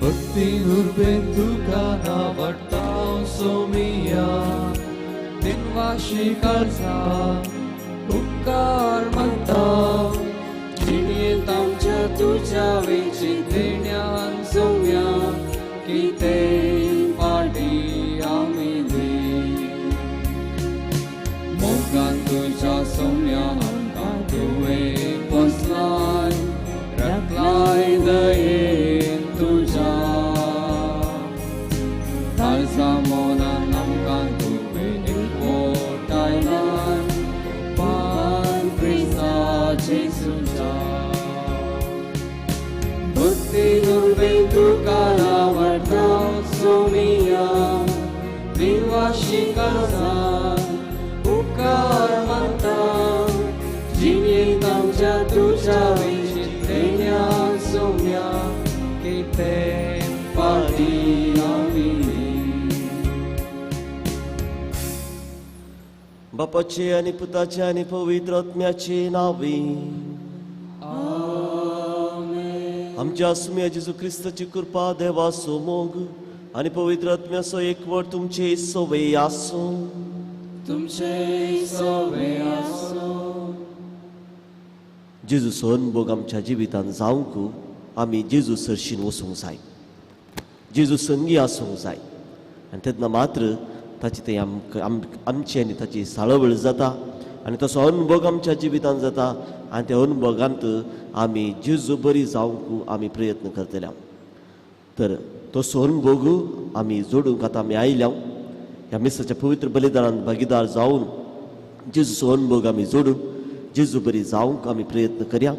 भक्तीन उर्बेन तुका नावडटा सोमिया दिनवाशी काळजा उपकार म्हणटा जिणेत आमच्या तुझ्या वेंचीत देण्यान सोम्या किते पाटी आमी दी मोगान तुझ्या सोम्या आमकां तुवें पोसलाय राखलाय दयेन तुझ्या काळजा मोनान आमकां तुवें एकवटायलाय पान क्रिस्ताचे सुजा भक्तीन उर्बेन तुका नावडटा सोमिया दिनवाशी काळजा उपकार म्हणटा जिणेत आमच्या तुझ्या वेंचीत देण्यान सोम्या कितें पाटी आमी बापाचे आनी पुताचे आनी पवित्र आत्म्याचे नावी आमच्या सुम्या जेजू क्रिस्ताची कृपा देवाचो मोग आनी पवित्र आत्म्याचो एकवट तुमचे सवय आसूं तुमचे सवे आसो जेजू अनुभव आमच्या जिवितांत जावंक आमी जेजू सरशीन वचूंक जाय जेजू संगी आसूंक जाय आनी तेन्ना मात्र ताची ते आमची आनी ताची साळवळ जाता आनी तसो अनुभव आमच्या जिवितांत जाता आनी त्या अनुभवांत आमी जेजू बरी जावंक आमी प्रयत्न करतले तर तसो अनुभव आमी जोडूंक आतां आमी आयल्या ह्या मिसाच्या पवित्र बलिदानांत भागीदार जावन जेजूचो अनुभव आमी जोडून जेजू बरी जावंक आमी प्रयत्न करया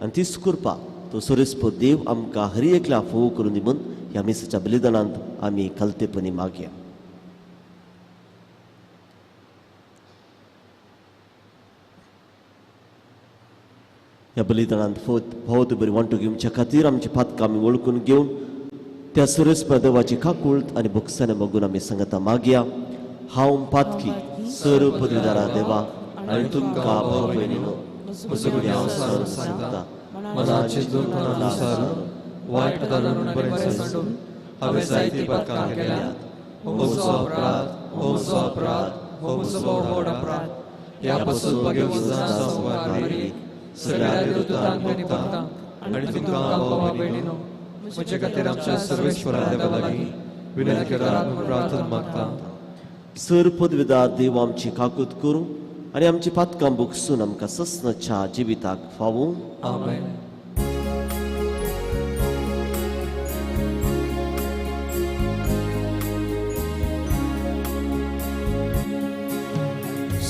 आनी तीच कृपा तो सरस्पत देव आमकां हर एकल्या फोव करून दी म्हूण ह्या मिसाच्या बलिदानांत आमी खालतेपणी मागया ह्या बलिदानांत फावत बरी वांटो घेवच्या खातीर आमची पातकां आमी वळखून घेवन त्या सरस्पत देवाची काकूळट आनी भोगसाने मागून आमी सांगता मागया हांव पातकी सर्व पदवीदारा देवा आनी तुमकां भाव भयणीनो हांव सांगता मनाचे दुर्गुणानुसार वायट धरून बरें सांडून हांवें जायती पातकां केल्यात हो अपराध व्हड अपराध ह्या पासून भगवंताची सगळ्या विरोधांत भोगता आनी तुमकां भाव भयणीनो म्हजे खातीर आमच्या सर्वेश्वरा देवा लागीं विनंती करात म्हूण प्रार्थना मागता सर पदवीदार देव आमची काकूत करूं आनी आमची पातकां भोगसून आमकां ससनाच्या जिविताक फावूं आमेन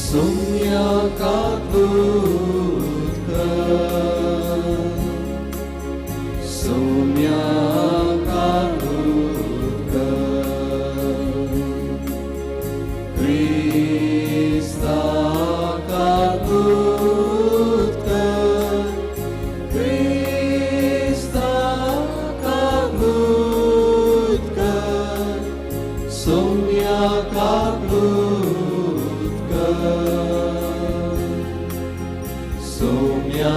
सोम्या काकूत सोम्या काकूत क्रिस्ता काकूत क्रिस्ता काकूत सोम्या काकूत सोम्या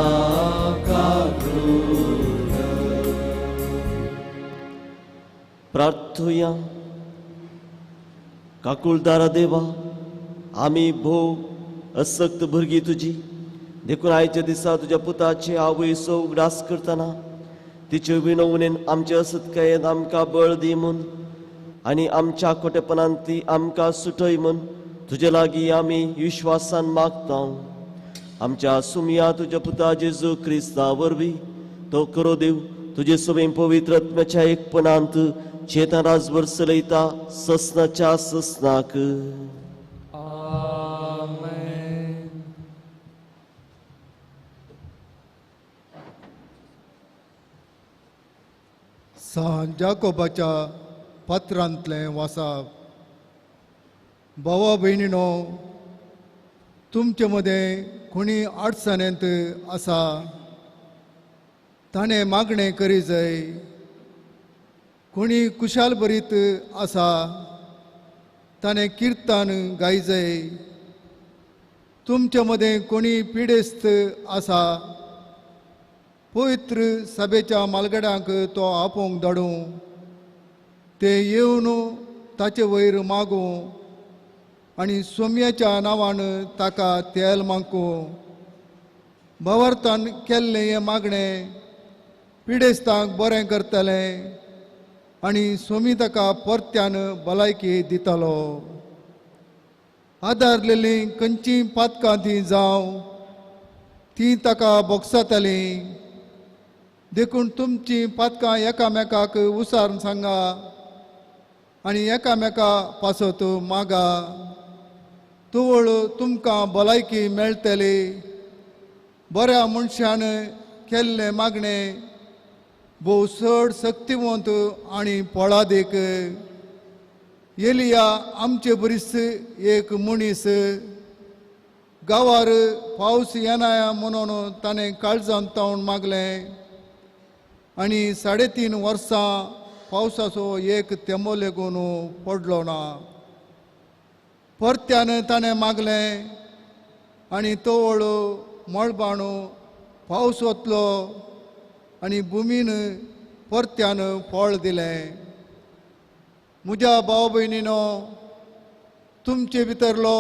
प्रार्थुया काकुळदारा देवा आमी भोव असक्त भुरगीं तुजी देखून आयच्या दिसा तुज्या पुताचे आवयचो उगडास करतना तिचे विणवणेन आमचे असतकायेन आमकां बळ दी म्हूण आनी आमच्या खोटेपणांत ती आमकां सुटय म्हूण तुजे लागीं आमी विश्वासान मागता आमच्या सुमया तुज्या पुता जेजू क्रिस्ता वरवीं तो करो देव तुजे सवें पवित्र आत्म्याच्या एकपणांत चेतन राजभर चलयता ससनाच्या ससनाक आमेन सान जाकोबाच्या पत्रांतलें वाचप भावा भयणीनो तुमचे मदें कोणी अडचणेंत आसा ताणें मागणें करी जाय कोणी कुशाल बरीत आसा ताणें किर्तन गाय जाय तुमचे मदें कोणी पिडेस्त आसा पवित्र सभेच्या मालगड्यांक तो आपोवंक धाडूं ते येवन ताचे वयर मागूं आनी सोम्याच्या नांवान ताका तेल मागूं. भवार्थान केल्लें हें मागणें पिडेस्तांक बरें करतलें आनी सोमी ताका परत्यान भलायकी दितलो. आदारलेलीं खंयचीं पातकां तीं जावं तीं ताका बोगसातलीं. देखून तुमचीं पातकां एकामेकाक उसारून सांगा आनी एकामेका पासत मागा. तुवळ तुमकां भलायकी मेळटली. बऱ्या मनशान केल्लें मागणें भोव चड शक्तिवंत आनी पळादेक. एलिया आमचे बरीस एक मनीस. गांवार पावस येना म्हणून ताणें काळजांत तावन मागलें आनी 3.5 वर्सां पावसाचो एक तेंबो लेगून पडलो ना. परत्यान ताणें मागलें आनी तवळ मळबाण पावस वतलो आनी भुमीन परत्यान फळ दिलें. म्हज्या भाव भयणीनो, तुमचे भितरलो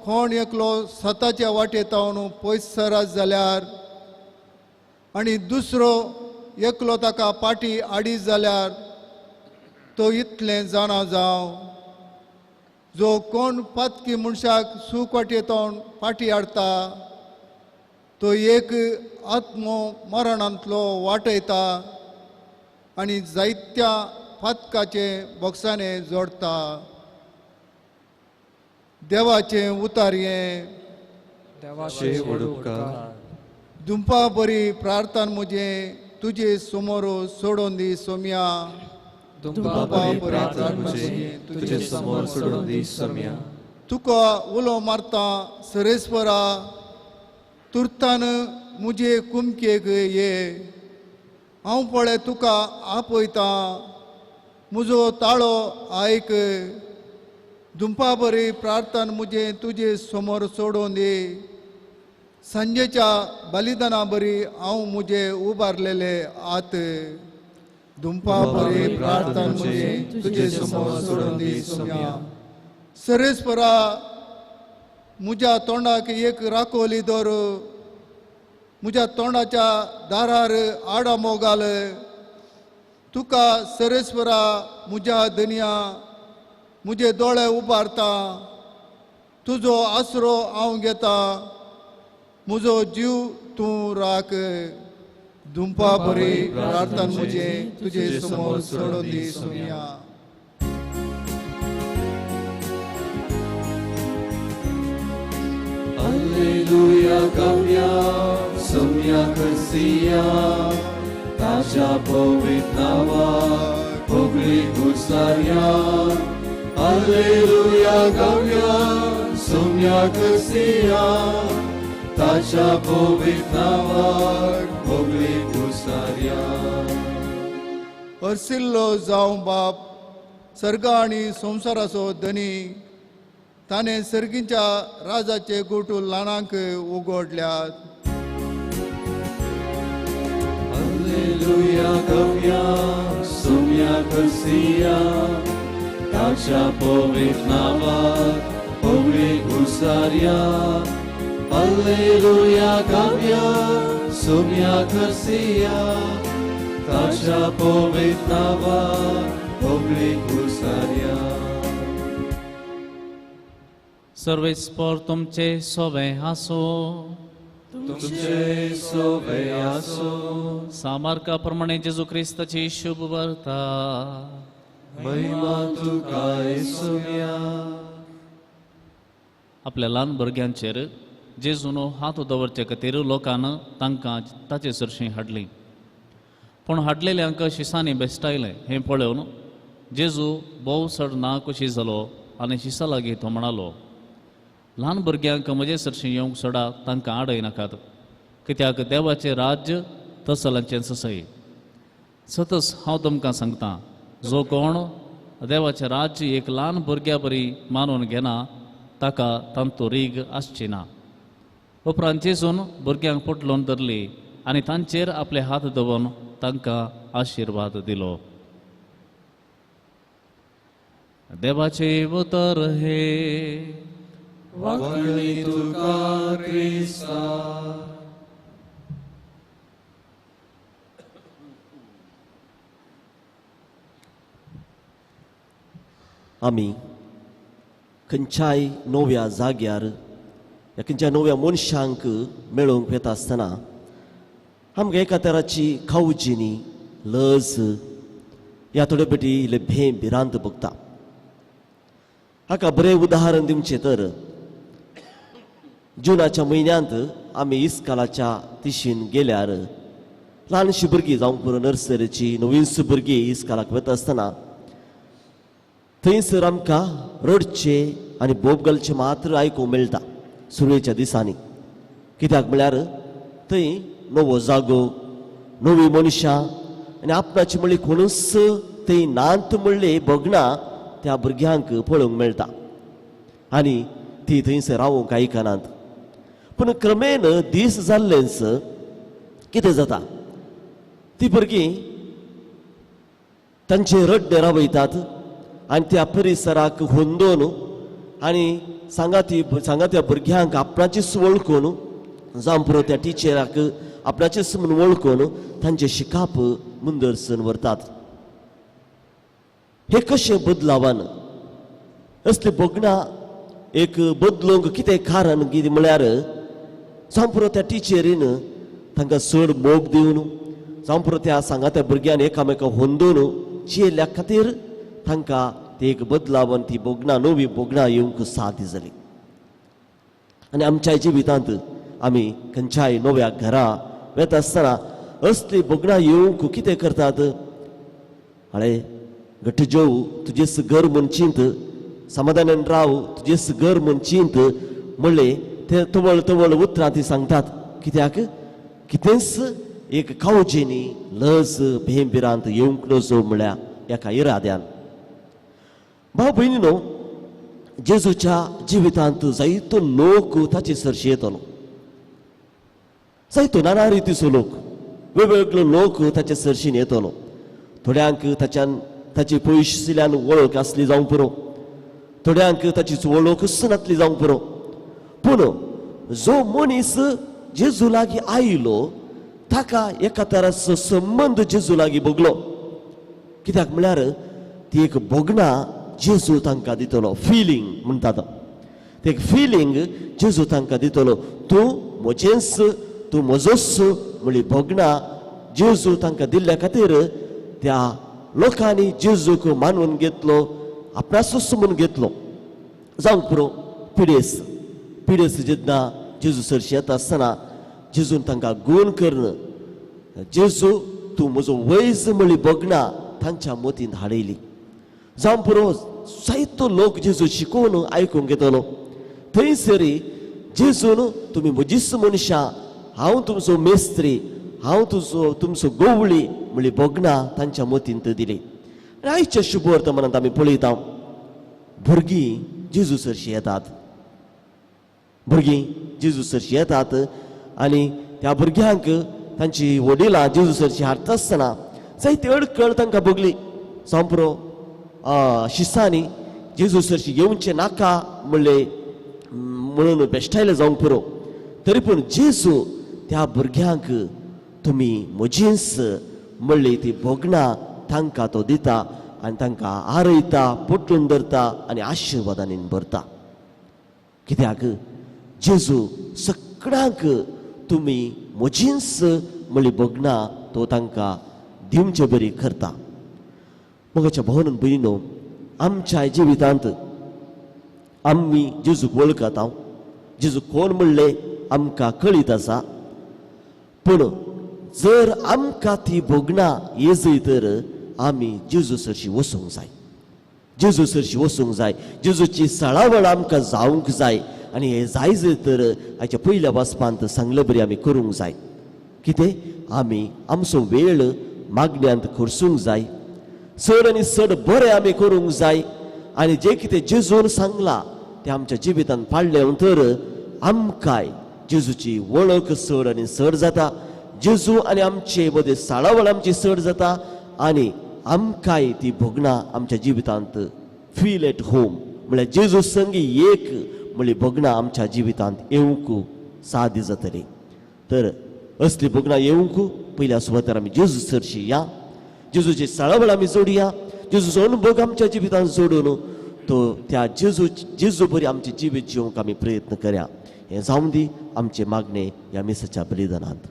कोण एकलो स्वताच्या वाटेतावन पयस सरास जाल्यार आनी दुसरो एकलो ताका पाटी आडीत जाल्यार तो इतलें जाणा जावं. जो कोण पातकी मनशाक सूख वाटेतावन पाटी हाडता तो एक आत्मो मरणांतलो वाटयता आनी जायत्या पातकाचे बोगसाने जोडता. देवाचें उतार्यें. देवाचे व्हड उपकार. दुंपा बरी प्रार्थना म्हजे तुजे समोर सोडून दी सोम्या. दुंपा बरी प्रार्थना म्हजे तुजे समोर सोडून दी सोम्या. तुका उलो मारता सरेस्परा. तुर्तान मुजे कुमकेक ये. हांव पळय तुका आपयता. म्हजो ताळो आयक. दुंपा बरी प्रार्थना म्हजे तुजे समोर सोडून दी. सांजेच्या बलिदाना बरी हांव म्हजे उबारलेले आत. दुंपा बरी प्रार्थना म्हजे तुजे समोर सोडून दी सोम्या. सरेस्परा म्हज्या तोंडाक एक राखोली दवर. म्हज्या तोंडाच्या दारार आडामो घाल. तुका सरेस्परा म्हज्या धन्या म्हजे दोळे उबारता. तुजो आसरो हांव घेता. म्हजो जीव तूं राख. दुंपा बरी प्रार्थना म्हजे तुजे समोर सोडून दी Saumya. Alleluia gavia, somia Garcia, tacia povitnava, pogli gustaria. Alleluia gavia, somia Garcia, tacia povitnava, pogli gustaria. अर्सिल्लो जावं बाप, सर्ग आनी संवसाराचो धनी, ताणें सर्गीच्या राजाचे gotu ल्हानांक उगडल्यात. Alleluia gavia, somia Garcia, tacia povitnava, pogli gustaria. Alleluia gavia, somia Garcia, tacia povitnava, pogli gustaria. सर्वेस्पर तुमचे सोवे आसो. तुमचे सोबे आसो. सामार्काप्रमाणे जेजू ख्रिस्ताची शुभ वार्ता. महिमा तुका येसुया. आपल्या ल्हान भुरग्यांचेर जेजून हात दवरचे खातीर लोकान तांकां ताचे सरशी हाडली. पूण हाडलेल्यांक शिसांनी बेश्टायलें हें पळोवन जेजू भोव चड नाखुशी जालो आनी शिसा लागीं तो म्हणालो, ल्हान भुरग्यांक म्हजे सरशी येवंक सोडा, तांकां आडय नाकात, कित्याक देवाचें राज्य तसलांचें ससय. सतस हांव तुमकां सांगतां, जो कोण देवाचें राज्य एक ल्हान भुरग्या बरी मानून घेना ताका तांतू रीग आसची ना. उपरांत जेजून भुरग्यांक पोटलोवन धरली आनी तांचेर आपले हात दवरून तांकां आशिर्वाद दिलो. देवाचे उतर हे वगळी तुका क्रिस्ता. आमी खंयच्याय नव्या जाग्यार या खंयच्या नव्या मनशांक मेळोवंक वेता आसतना आमकां एका तराची खावजिनी लज ह्या थोडे फावटी इल्ले भिरांत भोगता. हाका बरें उदाहरण दिवचें तर जुनाच्या म्हयन्यांत आमी इस्कालाच्या तिशीन गेल्यार ल्हानशीं भुरगीं जावंक पुरो नर्सरीची नवीनच भुरगीं इस्कालाक वता आसतना थंयसर आमकां रडचे आनी बोब घालचे मात्र आयकूंक मेळटा सुरवेच्या दिसांनी. कित्याक म्हळ्यार थंय नवो जागो, नवी मनशां आनी आपणाची म्हणली कोणूच थंय नात म्हणले भोगना त्या भुरग्यांक पळोवंक मेळटा आनी ती थंयसर रावूंक आयकनात. पूण क्रमेन दीस जाल्लेच कितें जाता, ती भुरगीं तांचे रड्डे रावयतात आनी त्या परिसराक हुंदोवन आनी सांगात्या भुरग्यांक आपणाचीच वळखून जावं पुरो त्या टिचराक आपणाचेच म्हूण वळखून तांचे शिकाप मुंदरसून व्हरतात. हे कशें बदलावान असले भोगणा एक बदलूंक कितें कारण कितें म्हळ्यार जावं पुरो त्या टिचरीन तांकां चड मोग दिवन जावं पुरो त्या सांगात्या भुरग्यांनी एकामेकां हुंदोवन चेयल्ल्या खातीर तांकां ते एक बदलावन ती भोगणा नवी भोगणा येवंक सादी जाली. आनी आमच्या जिवितांत आमी खंयच्याय नव्या घरा वेता आसतना असली भोगणा येवंक कितें करतात, हळे घट्ट जेव तुजेच घर म्हूण चिंत, समाधानान राव तुजेच घर म्हूण चिंत म्हणले ते तवळ तवळ उतरां ती सांगतात. कित्याक कितेंच एक कावजेनी लज भिरांत येवंक नजो म्हळ्यार एका इराद्यान. भाव भयणीनो, जेजूच्या जिवितांत जायतो लोक ताचे सरशी येतलो. जायतो नाना रितीचो लोक, वेगवेगळो लोक ताचे सरशीन येतलो. थोड्यांक ताची पयशिल्ल्यान वळख आसली जावं पुरो, थोड्यांक ताची वळखच नासली जावं पुरो. पूण जो मनीस जेजू लागीं आयलो ताका एका तराचो संबंद जेजू लागीं भोगलो. कित्याक म्हळ्यार ती एक भोगणा जेजू तांकां दितलो, फिलींग म्हणटात ते एक फिलींग जेजू तांकां दितलो. तूं म्हजेंच, तूं म्हजोच म्हणली भोगणा जेजू तांकां दिल्ल्या खातीर त्या लोकांनी जेजूक मानून घेतलो, आपणाचोच म्हणून घेतलो. जावंक पुरो पिडेस जेन्ना जेजू सरशी येता आसतना जेजून तांकां गूण करून जेजू तूं म्हजो वैज म्हणली भोगणा तांच्या मतींत हाडयली. जावं पुरो जायतो लोक जेजू शिकोवन आयकूंक घेतलो. थंयसरी जेजून तुमी म्हजीच मनशां, हांव तुमचो मेस्त्री, हांव तुमचो गवळी म्हणली भोगणा तांच्या मतींत दिली. आयच्या शुभ वर्तमानांत आमी पळयता भुरगीं जेजू सरशी येतात, भुरगीं जेजू सरशी येतात आनी त्या भुरग्यांक तांची वडिलां जेजू सरशी हाडटा आसतना जायती अडखळ तांकां भोगली. जावं पुरो शिसांनी जेजू सरशी येवचें नाका म्हणून बेश्टायले जावंक पुरो, तरी पूण जेजू त्या भुरग्यांक तुमी म्हजींच म्हणली ती भोगणा तांकां तो दिता आनी तांकां आरयता, पोट्टून धरता आनी आशिर्वादांनी भरता. कित्याक जेजू सगळ्यांक तुमी म्हजींच म्हणली भोगणा तो तांकां दिवचे बरी करता. मगाच्या भावनान भयणीनो, आमच्या जिवितांत आमी जेजूक वळखता, जेजू कोण म्हणले आमकां कळीत आसा. पूण जर आमकां ती भोगणा येजय तर आमी जेजू सरशी वचूंक जाय, जेजू सरशी वचूंक जाय, जेजूची सळावळ आमकां जावंक जाय. आनी हे जायज तर हाच्या पयल्या वचपांत सांगले बरी आमी करूंक जाय. कितें आमी आमचो वेळ मागण्यांत खर्चूंक जाय, चड आनी चड बरें आमी करूंक जाय. आनी जें कितें जेजून सांगलां तें आमच्या जिवितांत पाळ्ळें तर आमकांय जेजूची वळख चड आनी चड जाता, जेजू आनी आमचे मदें साळावळ आमची चड जाता आनी आमकांय ती भोगणा आमच्या जिवितांत फील एट होम म्हळ्यार जेजू संगी एक म्हळी भोगणां आमच्या जिवितांत येवंक सादी जातली. तर असली भोगणां येवंक पयल्या सुवातेर आमी जेजू सरशी या, जेजूची सळावळ आमी जोडया, जेजूचो अनुभव आमच्या जिवितांत जोडून तो त्या जेजू बरी आमचे जिवीत जिवंक आमी प्रयत्न करया. हें जावन दी आमचे मागणे ह्या मिसाच्या बलिदानांत.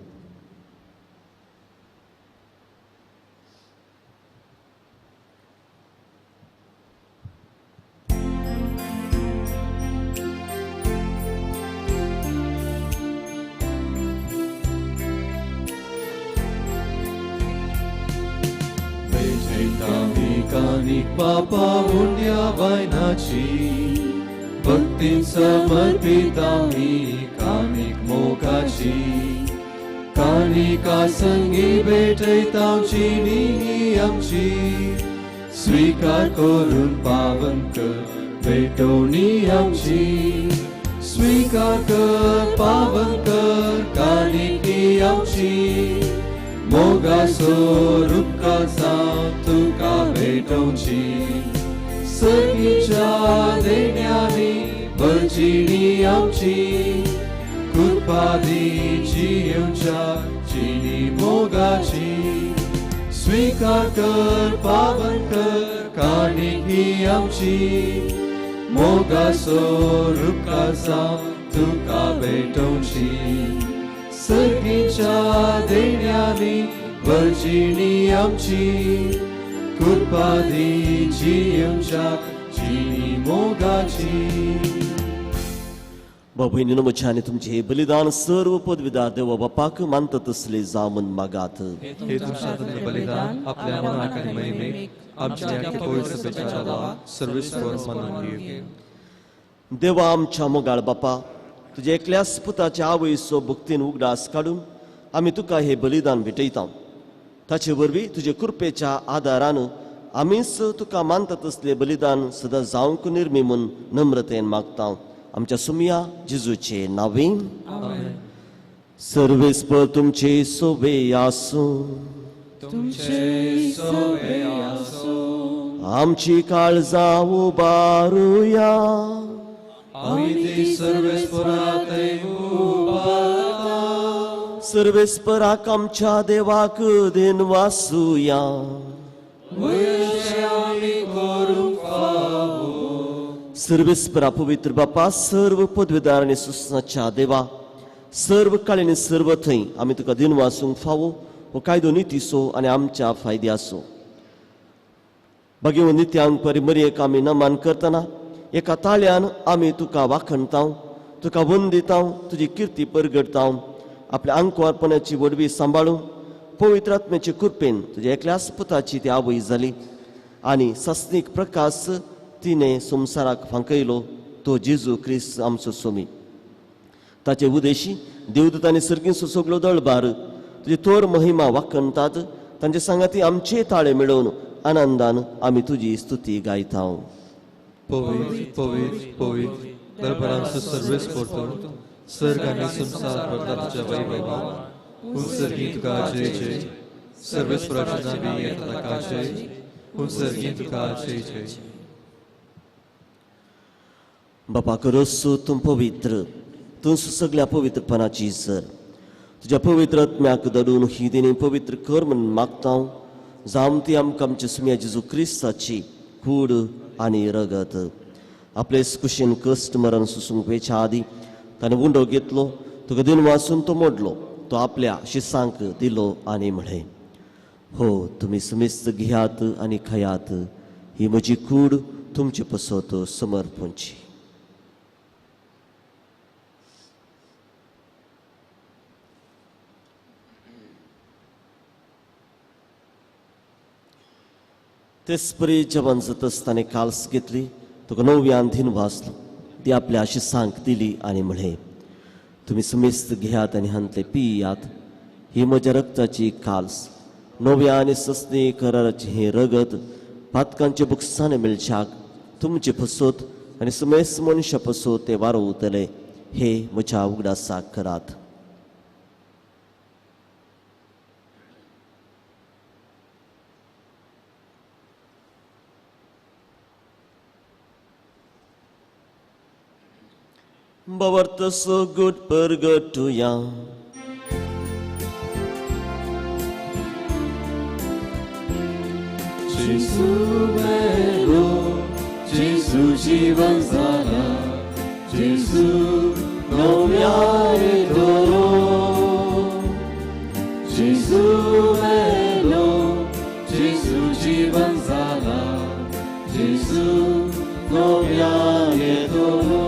कानिक पापा पुण्या वायनाची भक्तीन समर्पित आम्ही कानिक मोगाची कानिका संगी भेटयतांची नी आमची स्वीकार करून पावन कर भेटवणी आमची स्वीकार कर पावन कर कानिकी आमची मोगासो रुपकाचा तुका भेटोवची सर्गीच्या देण्यानी बळचिणी आमची कृपादीची येवच्या चिनी मोगाची स्वीकार कर पावन कर कानिकी आमची मोगासो रुपकाचा तुका भेटोवची सर्गीच्या देण्यानी बळचिणी आमची कृपादीची येवच्या चिनी मोगाची. भाऊ भयणीनो म्हज्या आनी तुमचे हे बलिदान सर्व पदवीदार देवा बापाक मानता तसले जावन मागात. हे तुमच्या बलिदान आपल्या मनाक आनी महिमेक आमच्या पवित्र सभेच्या नांवान सर्वेस्वर मानून घे. देवा आमच्या मोगाळ बापा, तुझ्या एकल्याच पुताच्या आवयचो भक्तीन उगडास काडून आमी तुका हे बलिदान भेटयता. ताचे वरवीं तुजे कृपेच्या आदारान आमीच तुका मानता तसले बलिदान सदां जावंक निर्मी म्हूण नम्रतेन मागता. आमच्या सुमिया जेजूचे नांवें. सर्वेस्पर तुमचे सोबे आसूं, आमची काळजां उबारुया. सर्वेस्पराक आमच्या देवाक देन वासुया. सर्वेस्परा पवित्र बापा, सर्व पदवीदार आनी सुसनाच्या देवा, सर्व काळी आनी सर्व थंय आमी तुका दिन वासूंक फावो. हो कायदो नितीसो आनी आमच्या फायद्याचो. भगिनी नित्यांक परिमर्येक आमी नमन करतना एका ताळ्यान आमी तुका वाखणता, तुका वंदिता, तुजी किर्ती परगडता. आपल्या अंकुवारपणाची वडवी सांबाळून पवित्र आत्म्याचे कृपेन तुज्या एकल्याच पुताची ती आवय जाली आनी सस्नीक प्रकाश तिने संवसाराक फांकयलो, तो जेजू क्रिस्त आमचो सोमी. ताचे उदेशी देवदूतांनी सर्गीचो सगळो दळबार तुजी तोर महिमा वाखणतात. तांचे सांगाती आमचे ताळे मेळोवन आनंदान आमी तुजी स्तुती गायता. पवित्र पवित्र पवित्र दरबारांचो सर्वेस्पर तूं, सर्ग आनी संसार भरताच्या वैभवान उत्सर्गी तुका जय जय. सर्वेस्पराच्या नांवी येता ताका जय, उत्सर्गी तुका जय जय. बापा करसो तूं पवित्र, तूं सगळ्या पवित्रपणाची सर. तुज्या पवित्र आत्म्याक धडून ही दिनी पवित्र कर म्हूण मागता. जावं ती आमकां आमच्या सुम्या जेजू क्रिस्ताची कूड आनी रगत. आपले कुशीन कश्ट मरण सुसूंक वेच्या आदी ताणें उंडो घेतलो, तुका दिन वाचून तो मोडलो, तो आपल्या शिसांक दिलो आनी म्हळें, हो तुमी समेस्त घेयात आनी खयात, ही म्हजी कूड तुमचे पसत समर्पणची. तेच परी जवान जातच ताणें काल्स घेतली, तुका नव्यान दिन वाचलो, ती आपल्या शिसांक दिली आनी म्हळें, तुमी समेस्त घेयात आनी हांतले पियात, ही म्हज्या रक्ताची काल्स, नव्या आनी सस्ने कराराची हे रगत पातकांचे बुकसाने मेळच्याक तुमचे पसत आनी समेस्त मनशा पसत ते वारोवतले, हे म्हज्या उगडासाक करात. Bawarta so good purgatoria. Jesu melo, Jesu जीवन झाला, Jesu नव्याने धरो. Jesu melo, Jesu जीवन झाला, Jesu नव्याने धरो.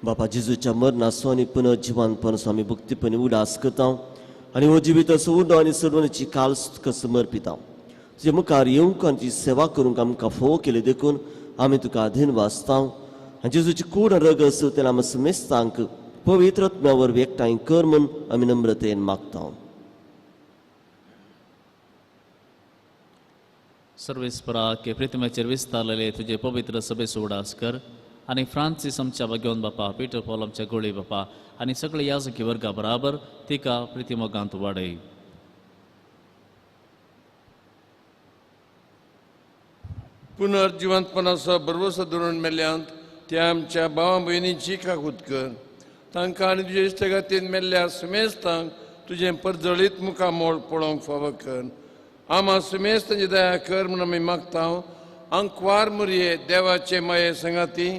बापा जेजूच्या मरणाचो आनी पुनर्जिवानपणाचो आमी भक्तीपणी उडास करता आनी हो जिविताचो उडो आनी सर्वनाची काल तुका समर्पिता. तुजे मुखार येवंक आनी तुजी सेवा करूंक आमकां फोव केले देखून आमी तुका अधीन वाचता आनी जेजूची कूड रग आसूं तेन्ना आमी समेस्तांक पवित्र आत्म्या वरवीं एकठांय कर म्हूण आमी नम्रतेन मागता. सर्वेस्परा के प्रितमेचेर विस्तारलेले तुझे पवित्र सभेचो उडास कर आनी फ्रांसीस आमच्या भगवंत बापा, पीटर पॉल आमच्या गोळी बापा आनी सगळे याजकी वर्गा बराबर तिका प्रितिमोगांत वाडय. पुनर्जिवंतपणाचो भरवसो धरून मेल्यांत त्या आमच्या भावा भयणीची काकूत कर. तांकां आनी तुजे इश्टगातीन मेल्ल्या सुमेस्तांक तुजें परजळीत मुखामोळ पळोवंक फावो कर. आमा सुमेस्तांची दया कर म्हूण आमी मागता. अंकवार मुरये देवाचे माये संगाती,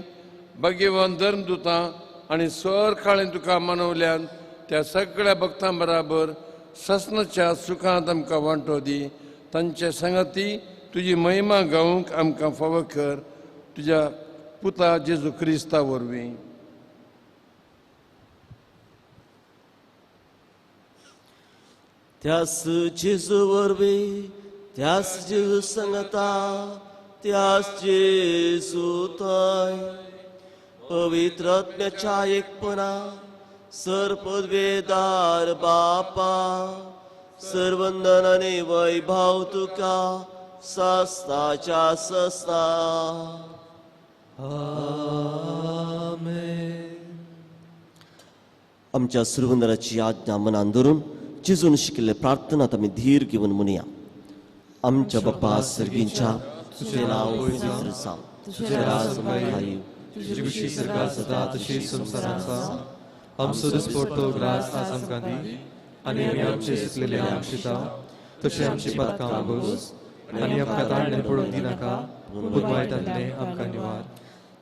भगवान धर्मदुतां आनी स्वर काळें तुका मनवल्यान त्या सगळ्या भक्तां बराबर ससनाच्या सुखांत आमकां वांटो दी. तांचे संगती तुजी महिमा गावूंक आमकां फावो कर. तुज्या पुता जेजू क्रिस्ता वरवीं. त्यास जेजू वरवीं, त्यास जेजू संगता, त्यास जेजू थंय पवित्र आत्म्याच्या एकपणा, सर्पद्वेदार बापा, सर्वंदन आनी वैभव तुका सस्ताच्या सस्ता. आमच्या सर्वंदराची आज्ञा मनान धरून जेजून शिकिल्ले प्रार्थनात आमी धीर घेवन म्हणया. आमच्या बाप्पा सर्गींच्या तुझे नाव पवित्र जावं, तुझे राज येवं, तुझी खुशी सरकार सदा तशी संसारांत जावं. आमचो दिसपडटो ग्रास आज आमकां दी आनी आमी आमचे शिकलेले आमचिता तशें आमची पदकां मागोस आनी आमकां ताळणे पडूंक दिनाका, पूण वायटांतले आमकां निवार.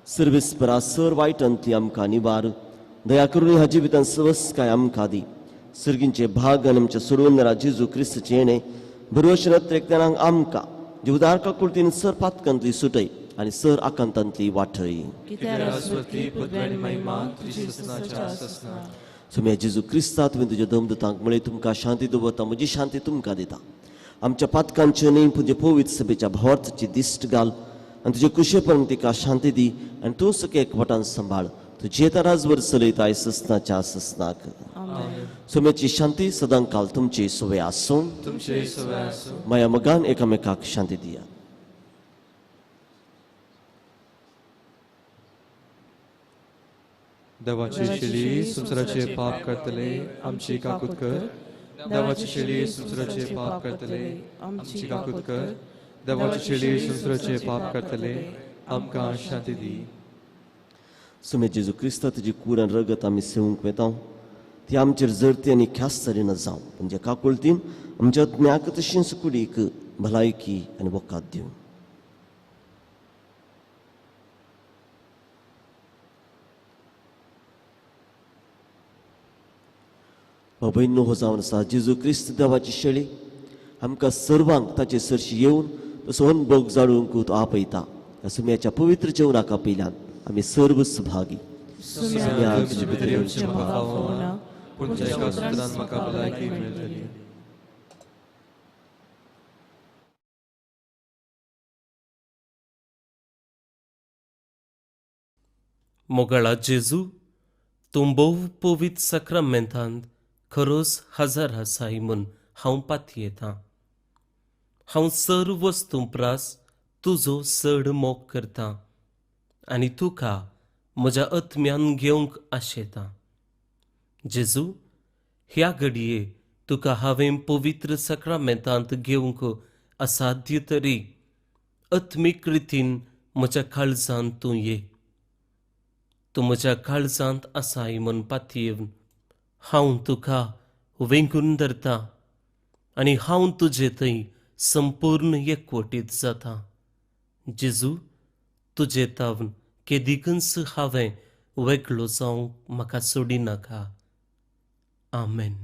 सर्वेस्परा सर वायटांतली आमकां निवार. दया करून ह्या जिवितांत सवस्काय आमकां दी. सर्गींचे भाग आनी आमच्या सोडवणारा जेजू क्रिस्ताचें येणें बरोवशें एकट्यान आमकां जीवदार काकुळतीन सर पातकांतली सुटय आनी सर आकांतांतली वाटय. सुम्या जेजू क्रिस्ता तुवें तुज्या दमदुतांक म्हळें तुमकां शांती दवरता, म्हजी शांती तुमकां दिता. आमच्या पातकांचे न्ही तुजे पवित्र सभेच्या भावार्थाची दिश्ट घाल आनी तुजे कुशेपण तिका शांती दी आनी तूं सगळे एकवटान सांबाळ. तुजे राजवर चलयता ससनाच्या ससनाक. सोम्याची शांती सदां काल तुमची सवय आसूं. माया मगान एकामेकाक शांती दिया. देवाची शेळी संसाराचे पाप करतले आमची काकूत कर. देवाची शेळी संसाराचे पाप करतले आमची काकूत कर. देवाची शेळी संसाराचे पाप करतले आमकां शांती दी. सुमे जेजू क्रिस्ता तुजी कूड आनी रगत आमी सेवूंक वेता. ती आमचेर जरती आनी ख्यास्त तरेन जावं. म्हणजे काकुळतीन आमच्या आत्म्याक तशींच कुडीक भलायकी आनी वकात दिवं. भयणो हो जावन आसा जेजू क्रिस्त देवाची शेळी आमकां सर्वांक ताचे सरशी येवन तसो अनुभव जाणूंक तो आपयता. ह्या सुम्याच्या पवित्र जेवणाक आपयल्यान आमी सर्व सहभागी. पूण तुज्या सुत्रान म्हाका भलायकी मेळटली. मोगळा जेजू, तूं भोव पवित्र सक्रामेंतांत खरोच हजर आसाय म्हूण हांव पातयेतां. हांव सर्व वस्तू प्रास तुजो चड मोग करतां आनी तुका म्हज्या आत्म्यान घेवंक आशेतां. जेजू, ह्या घडये तुका हांवें पवित्र सक्रामेंतांत घेवंक असाध्य तरी आत्मीक रितीन म्हज्या काळजांत तूं ये. तूं म्हज्या काळजांत आसाय म्हूण पातयेवन हांव तुका वेंगून धरतां आनी हांव तुजे थंय संपूर्ण एकवटीत जाता. जेजू, तुजे तावन केदीकच हांवें वेगळो जावंक म्हाका सोडिनाका. आमेन.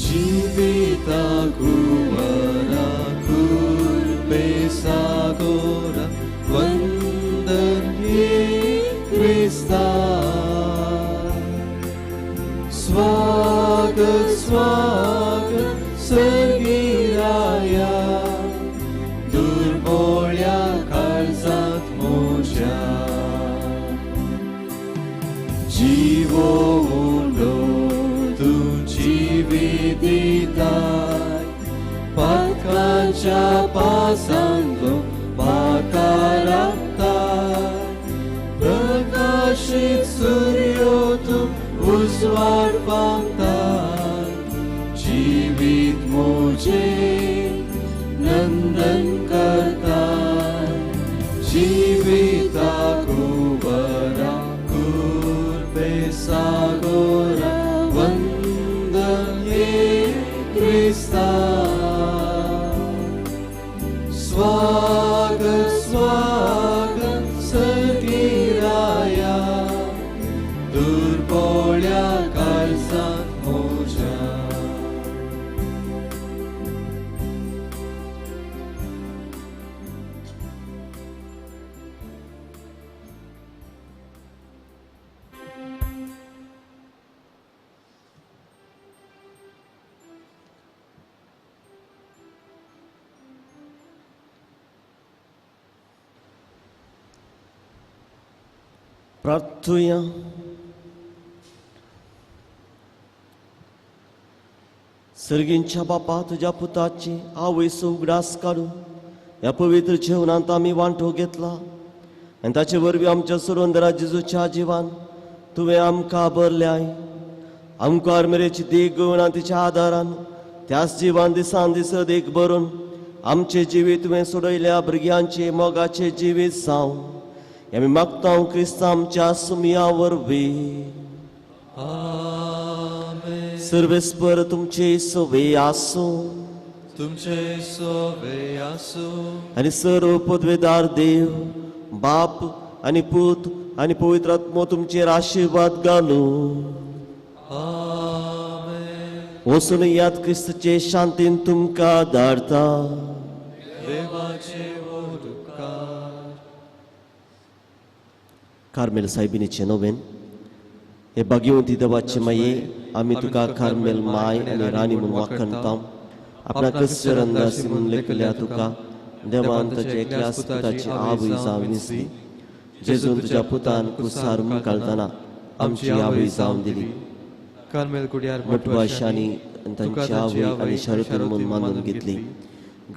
Jivitaku varaku pesagora vandanye Krista. Swagat swagat Sergiraya Durbolya kaळजात मोज्या Jivo undo तुझी विदिताय पातकांच्या पासांतलो म्हाका राखताय. प्रकाशीत सूर्यो तूं उजवाड पावताय. जिवीत मोजे नंदन करताय. जिविताक बरा कुर्बेसागोरा वंदने Krista. Swagat swagat Sergiraya Durbolya kaळजात मोज्या. प्रार्थुया. सर्गींच्या बापा, तुझ्या पुताची आवयस उगडास काडून ह्या पवित्र जेवणांत आमी वांटो घेतला आनी ताचे वरवीं आमच्या सुरोंदरा जेजूच्या जिवान तुवें आमकां भरल्याय. आमकां आर्मेरेची देख गवणां तिच्या आदारान त्याच जिवान दिसान दिस देख भरून आमचे जिवीत तुवें सोडयल्या भुरग्यांचे मोगाचे जिवीत जावं आमी मागता क्रिस्ता आमच्या सुमिया वरवीं. आमेन. सर्वेस्पर तुमचे सोवे आसूं तुमचे सोवे आसूं आनी सर्व पदवेदार देव बाप आनी पूत आनी पवित्र आत्मो तुमचेर आशिर्वाद घालूं. आमेन. वचून याद क्रिस्तचे शांतीन तुमकां धाडता. देवाचे उपकार. कार्मेल सायबिणीचे नोवेन. हे भाग्यवंती देवाचे माये, आमी तुका कार्मेल माय आनी राणी म्हूण वाखणता. आपणा कस्य रंगासी म्हूण लेखल्या तुका देवान ताचे एकल्याच पुताची आवय जावन दिसली. जेजून तुज्या पुतान कुसार मुखाळतना आमची आवय जावन दिली. कार्मेल कुडयार मटवाशांनी तांची आवय आनी शरतून म्हूण मानून घेतली.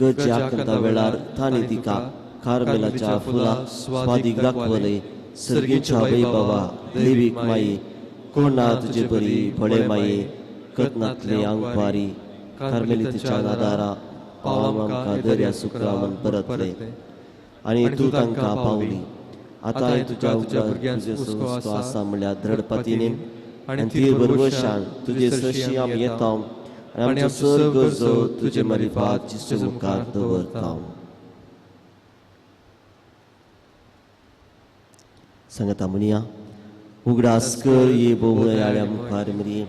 गरजे आखंता वेळार तांणी तिका कार्मेलाच्या फुलां स्वादीक दाखवले. सर्गीच्या वैभवा दैवीक माये, कोण ना तुजे बरी बळे माये, कतनातले आंगवारी कार्मेलीतीच्या नादारा पावम आमकां दर्या सुक्रामन परतले आनी तूं तांकां पावली. आतां तुज्या भुरग्यांचो हुस्को आसा म्हणल्यार दृढपतीन आनी तीर बरवशान तुजे सरशी आमी येता आनी आमच्यो सर गरजो तुजे मारिफात जिसू मुखार दवरता. सांगता म्हणया, उगडास कर ये बोवळ्या मुखार मरी.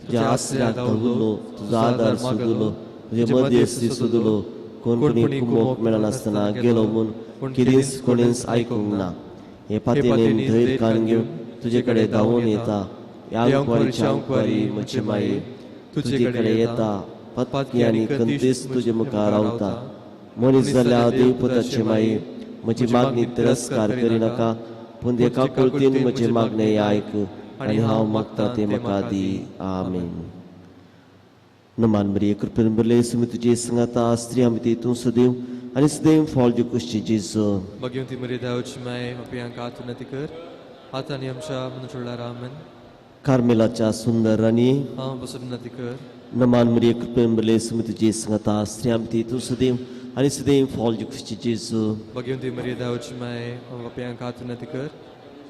तुज्या आसऱ्याक धवलो, तुजो आदार सुदलो, तुजे मध्यस्थी सुदलो. कोणी कुमोक मेळनासतना गेलो म्हूण कितेंच कोणीच आयकूंक ना. हे फाटीन धैर्य कान घेवन तुजे कडेन धांवून येता. ह्या अंकवारीच्या अंकवारी म्हजे माये, तुजे कडेन येता. पत्नी आनी कंतीस तुजे मुखार रावता. मनीस जाल्या देवपुताचे माये, म्हजी मागणी तिरस्कार करिनाका, पूण एका कुळतीन म्हजे मागणे आयक आनी हांव मागता ते म्हाका दी. आमेन. नमान Maria, कृपेन भरले सुमी तुझे संगता स्त्रियामध्ये तू सदैव आणि सदैव फळ जे कुशचे जेजू. Bhagavati Maria, Deus mãe, uma piancato na ticar, Hatani Amsha, Munchular Amen, कार्मेलाच्या सुंदर राणी, Basur na ticar, नमान Maria, कृपेन भरले सुमी तुझे संगता स्त्रियामध्ये तू सदैव आणि सदैव फळ जे कुशचे जेजू. Bhagavati Maria, Deus mãe, uma piancato na ticar,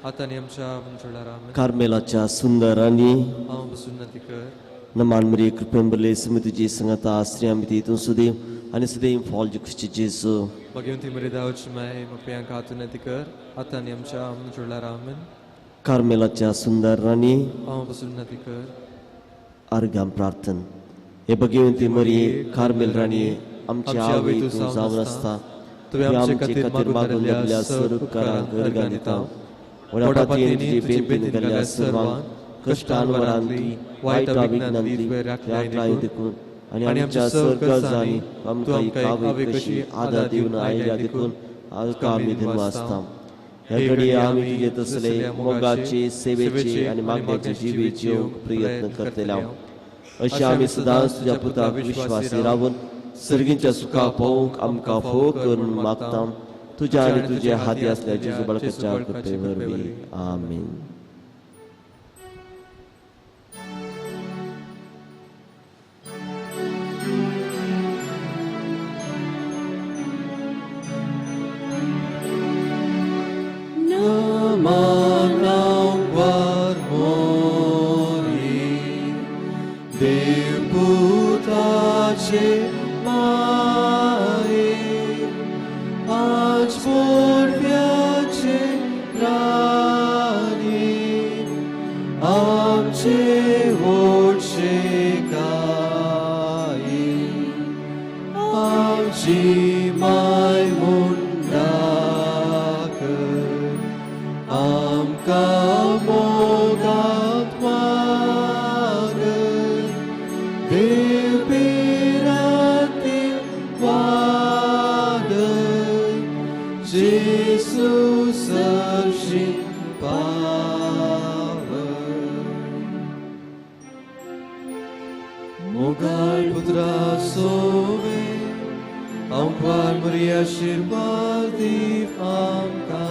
Hatani Amsha, Munchular Amen, कार्मेलाच्या सुंदर राणी, Basur na ticar, नमान Maria, कृपेन भरले सुमी तुझे संगता स्त्रियामध्ये तू सदैव आणि सदैव फळ जे कुशचे जेजू. Bhagavati Maria, Deus mãe, uma piancato na ticar, Hatani Amsha, Munchular Amen, कार्मेलाच्या सुंदर राणी, Basur na ticar, अर्गाम प्रार्थन. हे भगवंती मरिये कार्मेल राणी, आमची आवई तू जाऊन असता तुम्ही आमचे खातीर मागून राहिल्या सर्व उपकारांक अर्गां दिता. वडापातींनी तुजी बेत निघाल्या सर्वांक कष्टान वरांतली वायट विघ्नांतली राखलाय देखून आणि आमच्या सर्व गरजांनी आमकां कावे कशी आदार दिवन आयल्या देखून आमी धन्य आसता. ह्या घडी आमी तुजे तसले मोगाचे सेवेचे आणि मागण्याचे जिवेचे प्रयत्न करतले. अशें आमी सदांच तुज्या पुताक विश्वासी रावन सर्गींच्या सुखा पावूंक आमकां फोव करून मागता. तुज्या आनी तुजे हाती असल्या जेजू बाळकाच्या कृपे वरवीं. आमीन. Mogal putra sove, amquar Maria shirbaldi amka.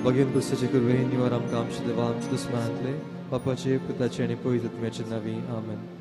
Bagin pustache kurveni var amka amshide vam chudusmantle, papache putache ani poitatmyache navi. Amen.